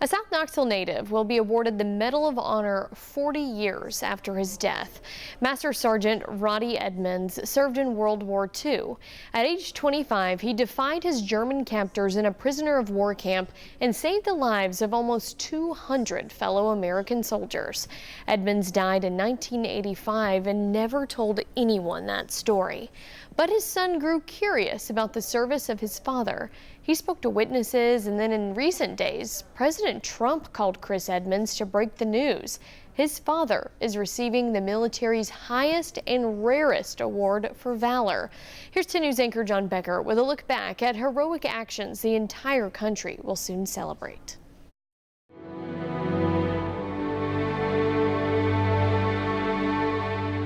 A South Knoxville native will be awarded the Medal of Honor 40 years after his death. Master Sergeant Roddie Edmonds served in World War II. At age 25, he defied his German captors in a prisoner of war camp and saved the lives of almost 200 fellow American soldiers. Edmonds died in 1985 and never told anyone that story. But his son grew curious about the service of his father. He spoke to witnesses, and then in recent days, President Trump called Chris Edmonds to break the news. His father is receiving the military's highest and rarest award for valor. Here's 10 News anchor John Becker with a look back at heroic actions the entire country will soon celebrate.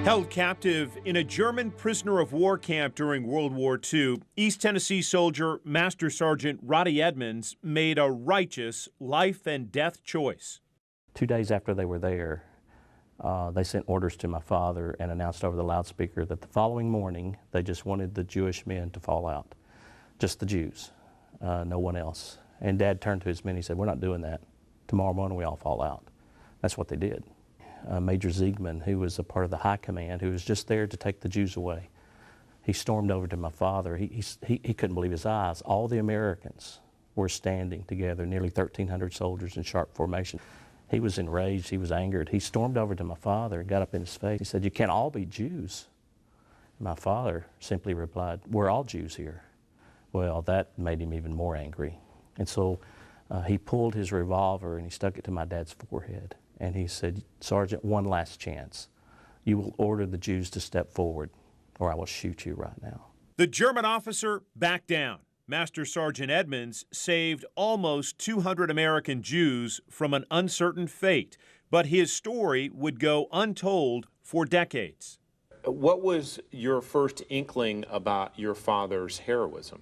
Held captive in a German prisoner of war camp during World War II, East Tennessee soldier Master Sergeant Roddie Edmonds made a righteous life and death choice. 2 days after they were there, they sent orders to my father and announced over the loudspeaker that the following morning they just wanted the Jewish men to fall out. Just the Jews, no one else. And Dad turned to his men and he said, "We're not doing that. Tomorrow morning we all fall out." That's what they did. Major Ziegman, who was a part of the high command, who was just there to take the Jews away, he stormed over to my father. He couldn't believe his eyes. All the Americans were standing together, nearly 1,300 soldiers in sharp formation. He was enraged, he was angered. He stormed over to my father and got up in his face. He said, "You can't all be Jews." My father simply replied, "We're all Jews here." Well, that made him even more angry. And so he pulled his revolver and he stuck it to my dad's forehead. And he said, "Sergeant, one last chance. You will order the Jews to step forward, or I will shoot you right now." The German officer backed down. Master Sergeant Edmonds saved almost 200 American Jews from an uncertain fate, but his story would go untold for decades. What was your first inkling about your father's heroism?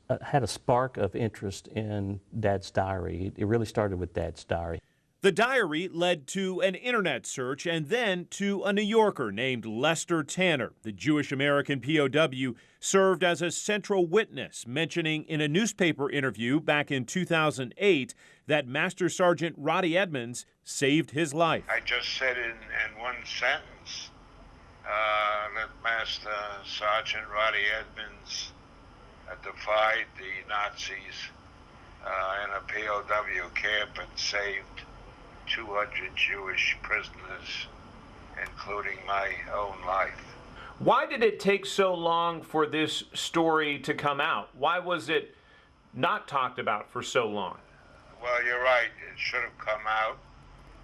I had a spark of interest in Dad's diary. It really started with Dad's diary. The diary led to an internet search and then to a New Yorker named Lester Tanner. The Jewish-American POW served as a central witness, mentioning in a newspaper interview back in 2008 that Master Sergeant Roddie Edmonds saved his life. I just said in one sentence that Master Sergeant Roddie Edmonds defied the Nazis in a POW camp and saved 200 Jewish prisoners, including my own life. Why did it take so long for this story to come out? Why was it not talked about for so long? Well, you're right. It should have come out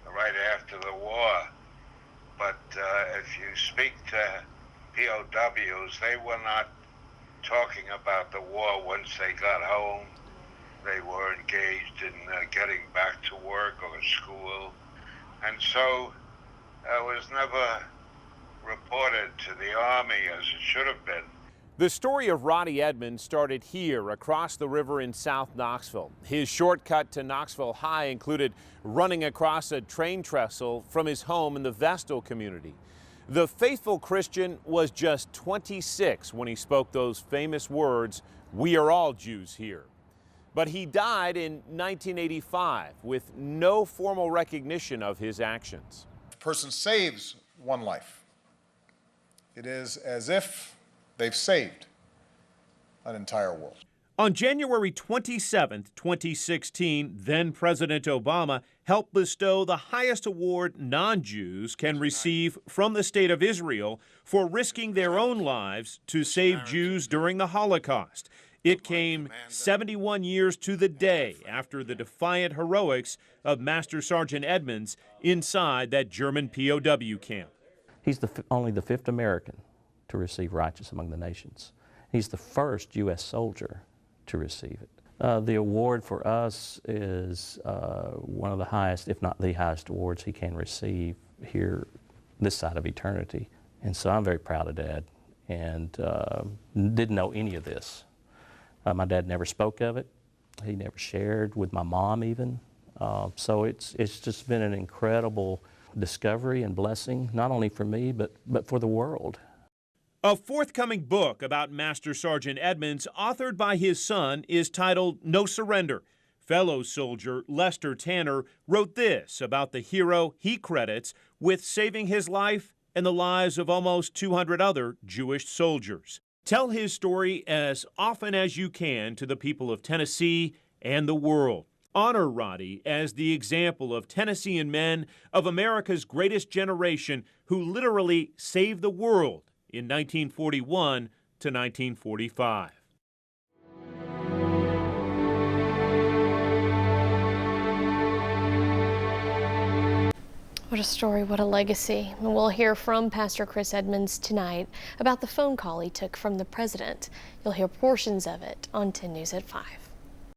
right after the war. But if you speak to POWs, they were not talking about the war once they got home. They were engaged in getting back to work or school. And so it was never reported to the Army as it should have been. The story of Roddie Edmonds started here across the river in South Knoxville. His shortcut to Knoxville High included running across a train trestle from his home in the Vestal community. The faithful Christian was just 26 when he spoke those famous words, "We are all Jews here." But he died in 1985 with no formal recognition of his actions. If a person saves one life, it is as if they've saved an entire world. On January 27, 2016, then President Obama helped bestow the highest award non-Jews can receive from the state of Israel for risking their own lives to save Jews during the Holocaust. It came 71 years to the day after the defiant heroics of Master Sergeant Edmonds inside that German POW camp. He's only the 5th American to receive Righteous Among the Nations. He's the first U.S. soldier to receive it. The award for us is one of the highest, if not the highest awards he can receive here this side of eternity. And so I'm very proud of Dad and didn't know any of this. My dad never spoke of it. He never shared with my mom even. So it's just been an incredible discovery and blessing, not only for me, but for the world. A forthcoming book about Master Sergeant Edmonds, authored by his son, is titled No Surrender: Fellow soldier Lester Tanner wrote this about the hero he credits with saving his life and the lives of almost 200 other Jewish soldiers. Tell his story as often as you can to the people of Tennessee and the world. Honor Roddie as the example of Tennessean men of America's greatest generation who literally saved the world in 1941 to 1945. What a story, what a legacy. And we'll hear from Pastor Chris Edmonds tonight about the phone call he took from the president. You'll hear portions of it on 10 News at 5.